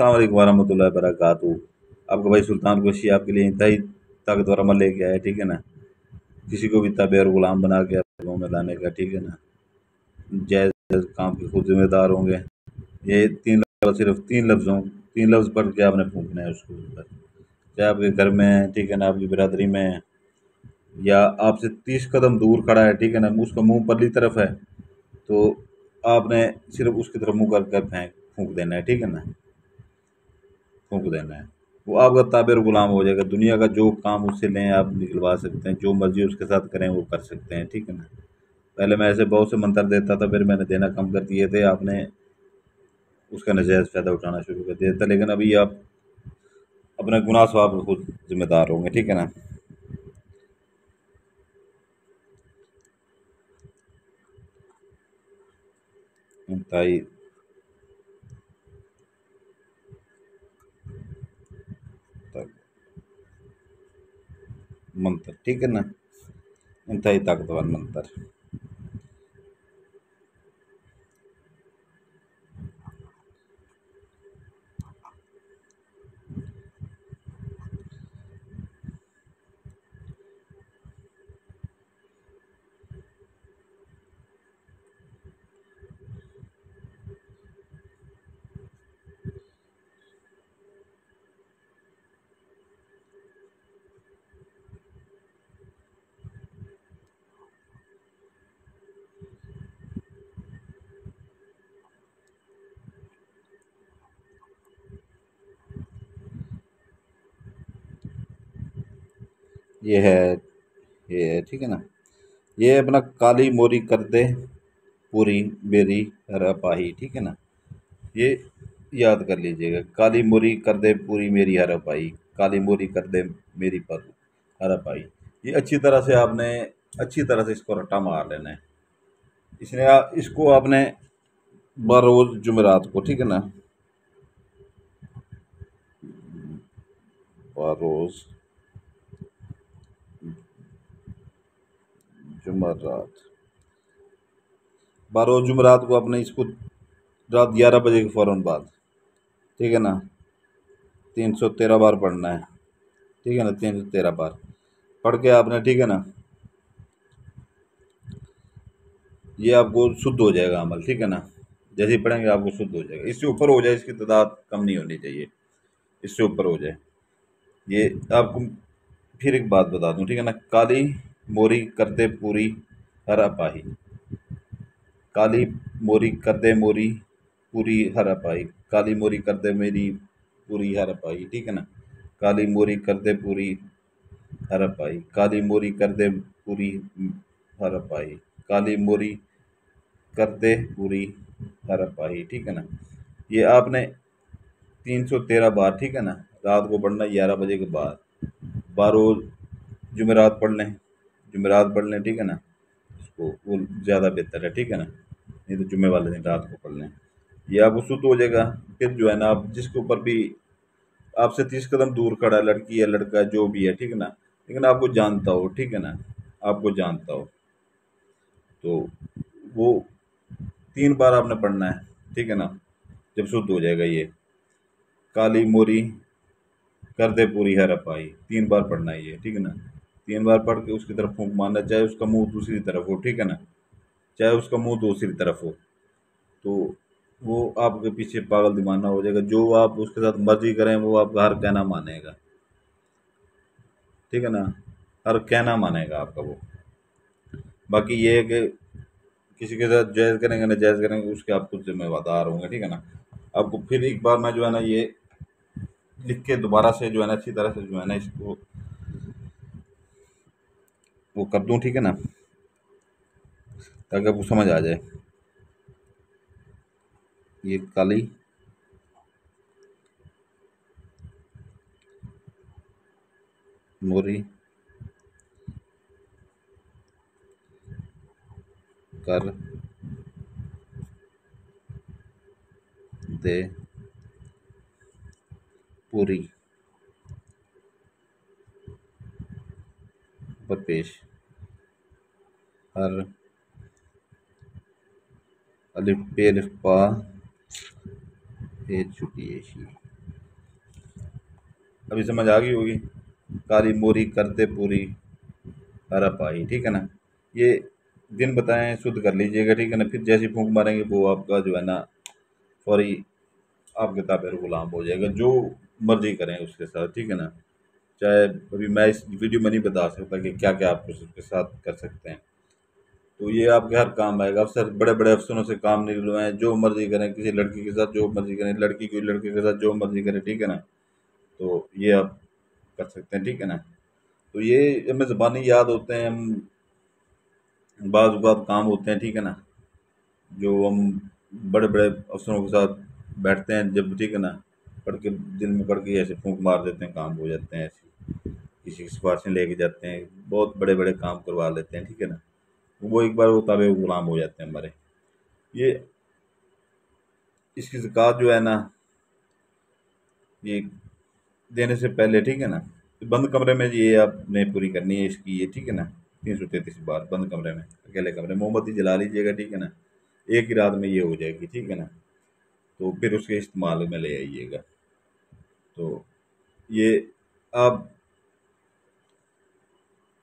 अस्सलाम वालेकुम वरहमतुल्लाहि वबरकातुहू। आपका भाई सुल्तान कुरैशी आपके लिए इंतहाई ताकतवर अमल लेके आया, ठीक है ना। किसी को भी ताबे और गुलाम बना के अपने गाँव में लाने का, ठीक है ना। जायज़ जायज़ काम के खुद जिम्मेदार होंगे। ये सिर्फ तीन लफ्ज़ पढ़ के आपने फूकना है उसके ऊपर, चाहे आपके घर में है, ठीक है ना, आपकी बिरादरी में है, या आपसे 30 कदम दूर खड़ा है, ठीक है ना, उसका मुंह परली तरफ है, तो आपने सिर्फ उसकी तरफ मुंह कर कर फूक देना है, ठीक है ना। फूक देना है, वो आपका ताबे और गुलाम हो जाएगा। दुनिया का जो काम उससे लें आप निकलवा सकते हैं, जो मर्जी उसके साथ करें वो कर सकते हैं, ठीक है ना। पहले मैं ऐसे बहुत से मंत्र देता था, फिर मैंने देना कम कर दिए थे, आपने उसका नजायज़ फ़ायदा उठाना शुरू कर दिया था। लेकिन अभी आप अपने गुनाह सवाब के खुद जिम्मेदार होंगे, ठीक है ना। इंतहाई मंत्र, ठीक है ना, इंतहाई ताकतवर मंत्र। ये है, ये है, ठीक है ना। ये अपना काली मोरी कर दे पूरी मेरी हरपाही, ठीक है ना। ये याद कर लीजिएगा, काली मोरी कर दे पूरी मेरी हरपाई, काली मोरी कर दे मेरी पर हरपाई। ये अच्छी तरह से इसको रट्टा मार लेना है। इसको आपने बरोज जुमेरात को, ठीक है ना, बरोज जुमेरात, बरोज जुमेरात को आपने इसको रात 11 बजे के फ़ौरन बाद, ठीक है ना, 313 बार पढ़ना है, ठीक है ना, 313 बार पढ़ के आपने, ठीक है ना, ये आपको शुद्ध हो जाएगा अमल, ठीक है ना। जैसे ही पढ़ेंगे आपको शुद्ध हो जाएगा। इससे ऊपर हो जाए, इसकी तादाद कम नहीं होनी चाहिए, इससे ऊपर हो जाए। ये आपको फिर एक बात बता दूं, ठीक है ना। काली मोरी कर दे पूरी हर अपाही, काली मोरी कर दे मोरी पूरी हर अपाही, काली मोरी कर दे मेरी पूरी हर अपाही, ठीक है ना। काली मोरी कर दे पूरी हर अपाही, काली मोरी कर दे पूरी हर अपाही, काली मोरी कर दे पूरी हर अपाही, ठीक है ना। ये आपने 313 बार, ठीक है ना, रात को पढ़ना 11 बजे के बाद। बारह जुमेरात पढ़ लें, जुमेरात पढ़ लें, ठीक है ना। उसको वो ज़्यादा बेहतर है, ठीक है ना। नहीं तो जुम्मे वाले दिन रात को पढ़ लें, ये आपको शुद्ध हो जाएगा। फिर जो है ना, आप जिसके ऊपर भी आपसे 30 कदम दूर खड़ा है, लड़की या लड़का जो भी है, ठीक है ना, लेकिन आपको जानता हो, ठीक है ना, आपको जानता हो, तो वो 3 बार आपने पढ़ना है, ठीक है ना। जब शुद्ध हो जाएगा ये, काली मोरी कर दे पूरी है रपाई, 3 बार पढ़ना है ये, ठीक है ना। 3 बार पढ़ के उसकी तरफ फूंक मारना, चाहे उसका मुंह दूसरी तरफ हो, ठीक है ना, चाहे उसका मुंह दूसरी तरफ हो, तो वो आपके पीछे पागल दीवाना हो जाएगा। जो आप उसके साथ मर्जी करें वो आपका हर कहना मानेगा, ठीक है ना, हर कहना मानेगा आपका वो। बाकी ये है कि किसी के साथ जायज़ करेंगे ना जायज़ करेंगे, उसके आप खुद जिम्मेदार होंगे, ठीक है ना। आपको फिर एक बार मैं जो है ना ये लिख के दोबारा से जो है ना अच्छी तरह से जो है ना इसको वो कर दूं, ठीक है ना, ताकि आपको समझ आ जाए। ये काली मोरी कर दे पूरी पर पेश हर अलिफ पे अलिफ पा हे छुटी ऐशी। अभी समझ आ गई होगी। कारी मोरी करते पूरी हरा पाई, ठीक है ना। ये दिन बताएं शुद्ध कर लीजिएगा, ठीक है ना। फिर जैसी फूंक मारेंगे वो आपका जो है ना सॉरी आपके ताबे गुलाम हो जाएगा, जो मर्जी करें उसके साथ, ठीक है ना। चाहे अभी मैं इस वीडियो में नहीं बता सकता कि क्या क्या आप उसके साथ कर सकते हैं। तो ये आपके हर काम आएगा। अफसर बड़े बड़े अफसरों से काम निकलवाएं, जो मर्जी करें, किसी लड़की के साथ जो मर्जी करें, लड़की कोई लड़के के साथ जो मर्जी करें, ठीक है ना। तो ये आप कर सकते हैं, ठीक है ना। तो ये हमें ज़बानी याद होते हैं, हम बाज़ औक़ात काम होते हैं, ठीक है ना। जो हम बड़े बड़े अफसरों के साथ बैठते हैं जब, ठीक है ना, पढ़ के दिल में पढ़ के ऐसे फूंक मार देते हैं, काम हो जाते हैं ऐसे। किसी की सिफारिशें लेके जाते हैं, बहुत बड़े बड़े काम करवा लेते हैं, ठीक है ना। वो एक बार वो ताबे गुलाम हो जाते हैं हमारे। ये इसकी ज़कात जो है ना, ये देने से पहले, ठीक है ना, तो बंद कमरे में ये आपने पूरी करनी है इसकी, ये ठीक है ना। 333 बार बंद कमरे में, अकेले कमरे में मोमबत्ती जला लीजिएगा, ठीक है ना। एक ही रात में ये हो जाएगी, ठीक है ना। तो फिर उसके इस्तेमाल में ले आइएगा। तो ये आप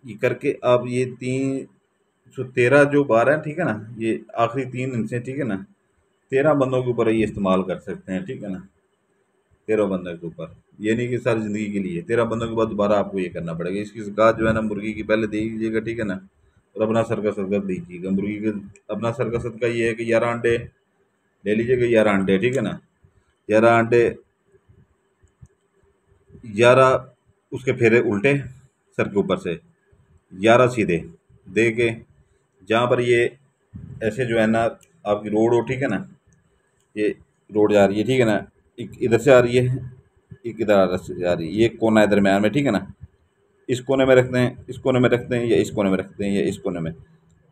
ये करके आप ये 313 जो बार है, ठीक है ना, ये आखिरी 3 इनसे, ठीक है ना, 13 बंदों के ऊपर ये इस्तेमाल कर सकते हैं, ठीक है ना। 13 बंदों के ऊपर, ये नहीं कि सारी ज़िंदगी के लिए। 13 बंदों के बाद दोबारा आपको ये करना पड़ेगा। इसकी ज़कात जो है ना मुर्गी की पहले दे दीजिएगा, ठीक है ना। और अपना सर का सदका दीजिएगा मुर्गी के। अपना सर का सदका ये है कि 11 अंडे ले लीजिएगा, 11 अंडे, ठीक है ना। 11 अंडे, 11 उसके फेरे उल्टे सर के ऊपर से, 11 सीधे दे के, जहाँ पर ये ऐसे जो है ना आपकी रोड हो, ठीक है ना, ये रोड जा रही है, ठीक है ना। एक इधर से आ रही है, एक इधर से आ रही है, ये कोना है दरम्यान में, ठीक है ना। इस कोने में रखते हैं, इस कोने में रखते हैं, या इस कोने में रखते हैं, या इस कोने में।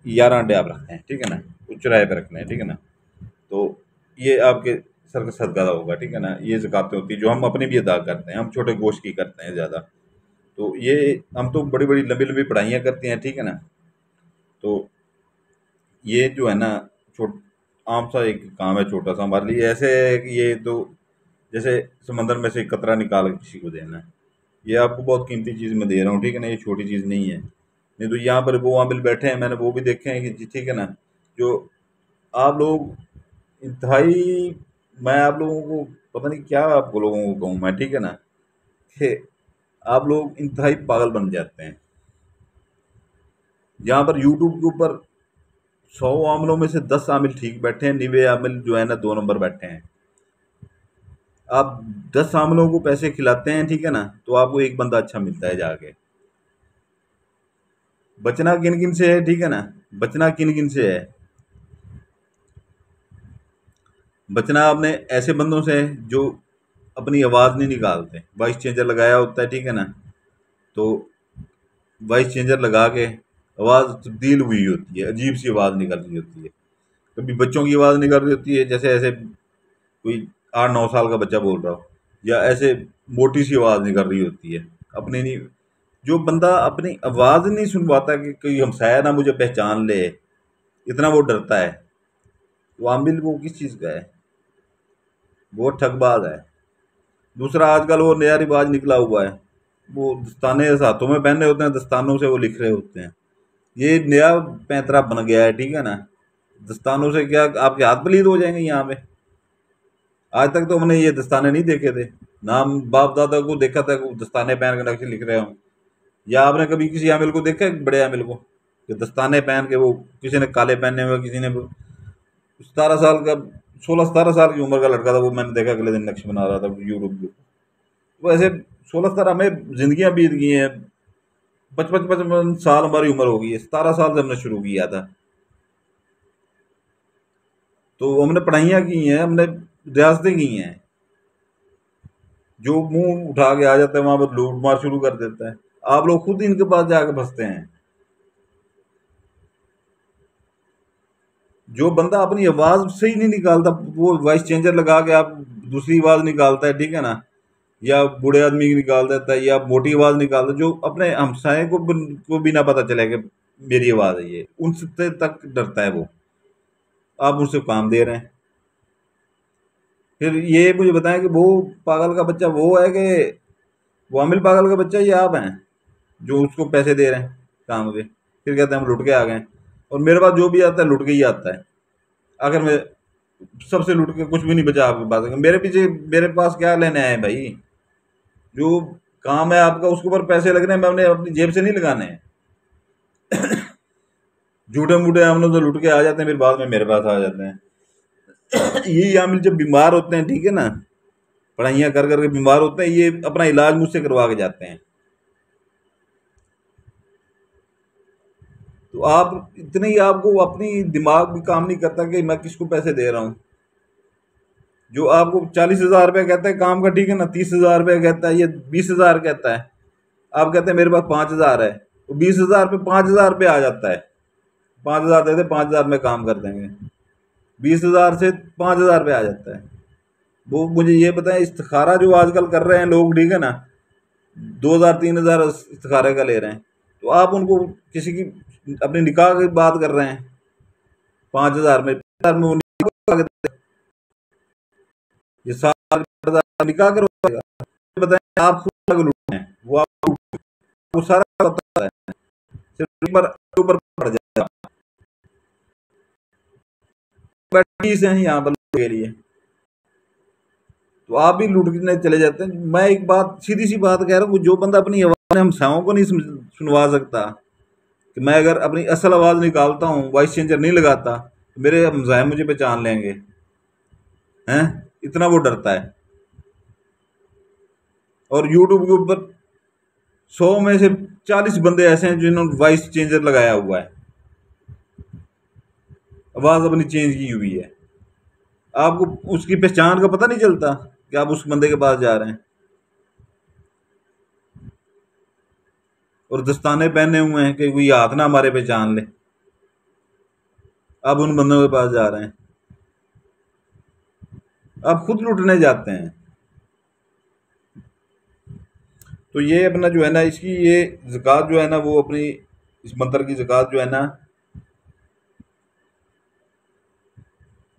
11 अंडे आप रखते हैं, ठीक है ना। वो चौराहे पे रखने हैं, ठीक है ना। तो ये आपके सर का सदका होगा, ठीक है ना। ये ज़कातें होती है जो हम अपनी भी अदा करते हैं, हम छोटे गोश्त की करते हैं ज़्यादा। तो ये हम तो बड़ी बड़ी लंबी लंबी पढ़ाइयाँ करते हैं, ठीक है ना। तो ये जो है ना छोट आम सा एक काम है, छोटा सा हमारे लिए। ऐसे है कि ये तो जैसे समंदर में से एक कतरा निकाल के किसी को देना है। ये आपको बहुत कीमती चीज़ मैं दे रहा हूँ, ठीक है ना। ये छोटी चीज़ नहीं है। नहीं तो यहाँ पर वो आमिल बैठे हैं, मैंने वो भी देखे हैं कि ठीक है ना, जो आप लोग इंतहाई, मैं आप लोगों को पता नहीं क्या आप लोगों को कहूँ मैं, ठीक है ना, कि आप लोग इंतहाई पागल बन जाते हैं। यहाँ पर यूट्यूब के ऊपर 100 आमिलों में से 10 आमिल ठीक बैठे हैं, 90 आमिल जो है ना 2 नंबर बैठे हैं। आप 10 आमिलों को पैसे खिलाते हैं, ठीक है ना, तो आपको एक बंदा अच्छा मिलता है जाके। बचना किन किन से है, ठीक है ना, बचना किन किन से है। बचना आपने ऐसे बंदों से है जो अपनी आवाज़ नहीं निकालते, वॉइस चेंजर लगाया होता है, ठीक है ना। तो वॉइस चेंजर लगा के आवाज़ तब्दील हुई होती है, अजीब सी आवाज़ निकल रही होती है। कभी बच्चों की आवाज़ निकल रही होती है, जैसे ऐसे कोई 8-9 साल का बच्चा बोल रहा हो, या ऐसे मोटी सी आवाज़ निकल रही होती है। अपनी नहीं, जो बंदा अपनी आवाज़ नहीं सुन पाता कि कोई हमसाया ना मुझे पहचान ले, इतना वो डरता है, वो आमिल वो किस चीज़ का है, वो ठगबाज है। दूसरा आजकल वो नया रिवाज निकला हुआ है, वो दस्ताने हाथों में पहने होते हैं, दस्तानों से वो लिख रहे होते हैं। ये नया पैंतरा बन गया है, ठीक है ना। दस्तानों से क्या आपके हाथ पलीद हो जाएंगे यहाँ पे। आज तक तो हमने ये दस्ताने नहीं देखे थे, ना हम बाप दादा को देखा था कि दस्ताने पहन के नक्शे लिख रहे हों। या आपने कभी किसी आमिल को देखा है, बड़े आमिल को, कि दस्ताने पहन के वो, किसी ने काले पहने हुए, किसी ने 17 साल का, 16-17 साल की उम्र का लड़का था, वो मैंने देखा अगले दिन नक्शे बना रहा था यूट्यूब पे। वो ऐसे 16-17 में जिंदगियां बीत गई हैं, 55-55 साल हमारी उम्र हो गई है, 17 साल से हमने शुरू किया था। तो हमने पढ़ाइयाँ की हैं, हमने रियासतें की हैं। जो मुंह उठा के आ जाता है वहां पर लूट मार शुरू कर देता है। आप लोग खुद इनके पास जाके फंसते हैं। जो बंदा अपनी आवाज सही नहीं निकालता, वो वॉइस चेंजर लगा के आप दूसरी आवाज निकालता है, ठीक है ना, या बूढ़े आदमी की निकाल देता है, या मोटी आवाज निकालता है, जो अपने हमसाए को भी ना पता चले कि मेरी आवाज है ये, उनसे तक डरता है वो। आप उनसे काम दे रहे हैं। फिर ये मुझे बताएं कि वो पागल का बच्चा वो है कि वो आमिल पागल का बच्चा ये आप हैं जो उसको पैसे दे रहे हैं काम के, फिर कहते हैं हम लुट के आ गए। और मेरे पास जो भी आता है लुट के ही आता है। आखिर में सबसे लुट के कुछ भी नहीं बचा आपके पास। मेरे पीछे मेरे पास क्या लेने आए हैं भाई? जो काम है आपका उसके ऊपर पैसे लग रहे हैं, मैंने अपनी जेब से नहीं लगाने हैं। झूठे मूठे हमने तो लुट के आ जाते हैं, फिर बाद में मेरे पास आ जाते हैं। यही आमिल जब बीमार होते हैं, ठीक है ना, पढ़ाइयाँ कर करके बीमार होते हैं, ये अपना इलाज मुझसे करवा के जाते हैं। तो आप इतने ही, आपको अपनी दिमाग भी काम नहीं करता कि मैं किसको पैसे दे रहा हूँ। जो आपको 40,000 रुपया कहता है काम का, ठीक है ना, 30,000 रुपया कहता है, ये 20,000 कहता है, आप कहते हैं मेरे पास 5,000 है, तो 20,000 पे 5,000 रुपया आ जाता है। 5,000 दे दे, 5,000 में काम कर देंगे। 20,000 से 5,000 रुपया आ जाता है। वो मुझे ये बताएं, इस्तिखारा जो आजकल कर रहे हैं लोग, ठीक है ना, 2,000 3,000 इस्तिखारे का ले रहे हैं, तो आप उनको किसी की अपनी निकाह की बात कर रहे हैं 5,000 में, 5,000 में वो निकाह ये 7,000 निकाह करवाएगा। बताएं आप खुद लग लूट हैं, वो आप वो सारा पता है, सिर्फ ऊपर पड़ जाएगा। बैठीस हैं यहाँ पर के लिए, तो आप भी लूटने चले जाते हैं। मैं एक बात, सीधी सी बात कह रहा हूँ, जो बंदा अपनी आवाज़ हमसाओं को नहीं सुनवा सकता, कि मैं अगर अपनी असल आवाज़ निकालता हूँ, वॉइस चेंजर नहीं लगाता, तो मेरे हमसाए मुझे पहचान लेंगे हैं, इतना वो डरता है। और यूट्यूब के ऊपर 100 में से 40 बंदे ऐसे हैं जिन्होंने वॉइस चेंजर लगाया हुआ है, आवाज़ अपनी चेंज की हुई है। आपको उसकी पहचान का पता नहीं चलता कि आप उस बंदे के पास जा रहे हैं, और दस्ताने पहने हुए हैं कि कोई हाथ ना हमारे पहचान ले, आप उन बंदों के पास जा रहे हैं, आप खुद लूटने जाते हैं। तो ये अपना जो है ना, इसकी ये ज़कात जो है ना, वो अपनी इस मंत्र की ज़कात जो है ना,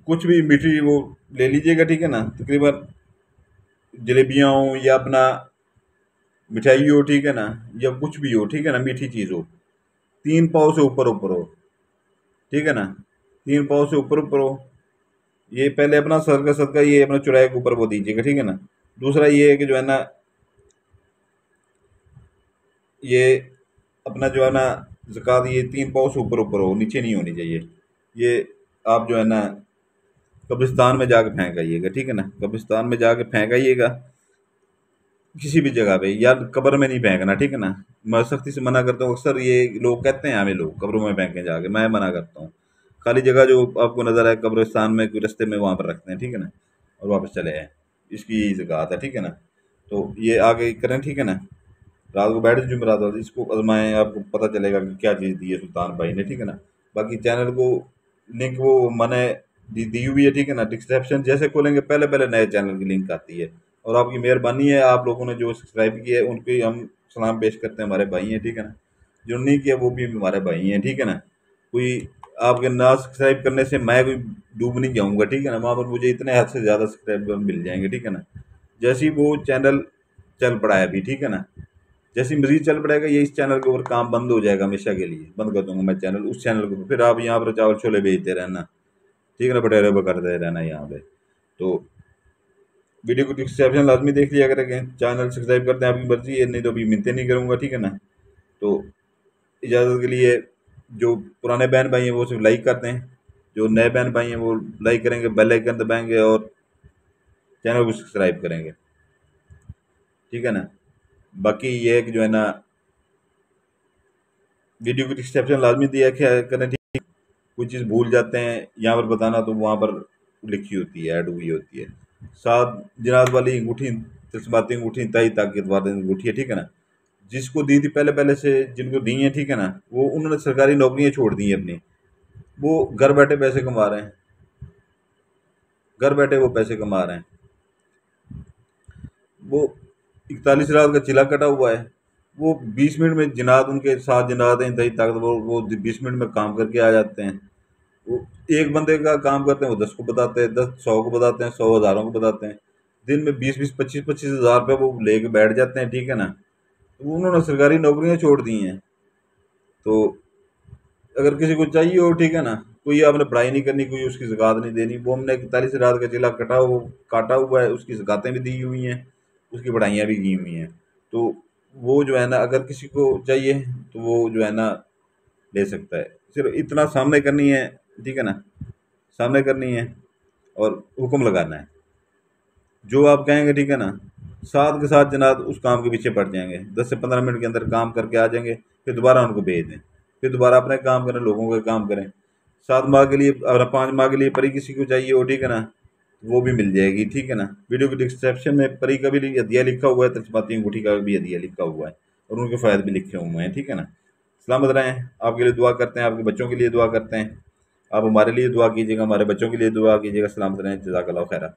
कुछ भी मीठी वो ले लीजिएगा, ठीक है ना, तकरीबन जलेबियाँ हो या अपना मिठाई हो, ठीक है ना, या कुछ भी हो, ठीक है ना, मीठी चीज़ हो, 3 पाव से ऊपर ऊपर हो, ठीक है ना, 3 पाव से ऊपर ऊपर हो। ये पहले अपना सदका सदका ये अपना चुराए के ऊपर वो दीजिएगा, ठीक है ना। दूसरा ये है कि जो है ना, ये अपना जो है ना ज़कात, ये 3 पाव से ऊपर ऊपर हो, नीचे नहीं होनी चाहिए। ये आप जो है ना कब्रिस्तान में जाके फेंक आइएगा, ठीक है ना, कब्रिस्तान में जाके फेंक आइएगा, किसी भी जगह पे, या कब्र में नहीं फेंकना, ठीक है ना। मैं सख्ती से मना करता हूँ, अक्सर ये लोग कहते हैं हमें लोग कब्रों में फेंकें जाके, मैं मना करता हूँ। खाली जगह जो आपको नज़र आए कब्रिस्तान में कोई रास्ते में, वहाँ पर रखते हैं, ठीक है ना, और वापस चले आए। इसकी यही ज़कात है, ठीक है ना। तो ये आगे करें, ठीक है ना। रात को बैठ जुमेरात वाली इसको आजमाएं, आपको पता चलेगा कि क्या चीज़ दी है सुल्तान भाई ने, ठीक है ना। बाकी चैनल को लिंक वो मैंने दी हुई है, ठीक है ना, डिस्क्रिप्शन जैसे खोलेंगे पहले पहले नए चैनल की लिंक आती है। और आपकी मेहरबानी है, आप लोगों ने जो सब्सक्राइब किया है उनके हम सलाम पेश करते हैं, हमारे भाई हैं, ठीक है ना। जो नहीं किया वो भी हमारे भाई हैं, ठीक है ना। कोई आपके ना सब्सक्राइब करने से मैं कोई डूब नहीं जाऊँगा, ठीक है ना, वहाँ पर मुझे इतने हद से ज़्यादा सब्सक्राइबर मिल जाएंगे, ठीक है ना। जैसे ही वो चैनल चल पड़ा है अभी, ठीक है ना, जैसे ही मज़ीद चल पड़ेगा, ये इस चैनल के ऊपर काम बंद हो जाएगा, हमेशा के लिए बंद कर दूंगा मैं चैनल, उस चैनल को फिर आप यहाँ पर चावल छोले भेजते रहना, ठीक है ना, बटेरे करते रहना यहाँ पे। तो वीडियो को डिस्क्रिप्शन लाजमी देख लिया करेंगे, चैनल सब्सक्राइब करते हैं, आपकी मर्जी है, नहीं तो अभी मिलते नहीं करूँगा, ठीक है ना। तो इजाज़त के लिए जो पुराने बहन भाई हैं वो सिर्फ लाइक करते हैं, जो नए बहन भाई हैं वो लाइक करेंगे, बेल आइकन दबाएंगे और चैनल को सब्सक्राइब करेंगे, ठीक है ना। बाकी ये है कि जो है ना, वीडियो को डिस्क्रिप्शन लाजमी दिया करें, ठीक। कोई चीज़ भूल जाते हैं यहाँ पर बताना, तो वहाँ पर लिखी होती है, ऐड हुई होती है। सात जनात वाली अंगूठी, जज्बाती अंगूठी, ताई ताकत वाली अंगूठी है, ठीक है ना। जिसको दी थी पहले पहले से, जिनको दी है, ठीक है ना, वो उन्होंने सरकारी नौकरियां छोड़ दी हैं अपनी, वो घर बैठे पैसे कमा रहे हैं, घर बैठे वो पैसे कमा रहे हैं। वो 41 रात का चिला कटा हुआ है, वो 20 मिनट में जनात, उनके 7 जनात हैं इंतहाई ताकतवर, वो 20 मिनट में काम करके आ जाते हैं। वो एक बंदे का काम करते हैं, वो 10 को बताते हैं, 10 100 को बताते हैं, 100 हज़ारों को बताते हैं। दिन में 20-20, 25-25 हज़ार रुपये वो लेके बैठ जाते हैं, ठीक है ना। तो उन्होंने सरकारी नौकरियां छोड़ दी हैं। तो अगर किसी को चाहिए हो, ठीक है ना, कोई आपने पढ़ाई नहीं करनी, कोई उसकी ज़कात नहीं देनी, वो हमने 41 रात का चिल्ला काटा हुआ है, उसकी ज़कातें भी दी हुई हैं, उसकी पढ़ाइयाँ भी की हुई हैं। तो वो जो है ना, अगर किसी को चाहिए तो वो जो है ना ले सकता है। सिर्फ इतना सामने करनी है, ठीक है ना, सामने करनी है और हुक्म लगाना है। जो आप कहेंगे, ठीक है ना, साथ के साथ जनाब उस काम के पीछे पड़ जाएंगे, 10 से 15 मिनट के अंदर काम करके आ जाएंगे, फिर दोबारा उनको भेज दें, फिर दोबारा अपने काम करें, लोगों के काम करें। 7 माह के लिए और 5 माह के लिए परी किसी को चाहिए हो, ठीक है ना, वो भी मिल जाएगी, ठीक है ना। वीडियो के डिस्क्रिप्शन में परी का भी हदिया लिखा हुआ है, तस्बाती अंगूठी का भी हदिया लिखा हुआ है, और उनके फ़ायदे भी लिखे हुए हैं, ठीक है ना। सलामत रहें, आपके लिए दुआ करते हैं, आपके बच्चों के लिए दुआ करते हैं। आप हमारे लिए दुआ कीजिएगा, हमारे बच्चों के लिए दुआ कीजिएगा। सलामत रहें, जज़ाकल्लाह खैरा।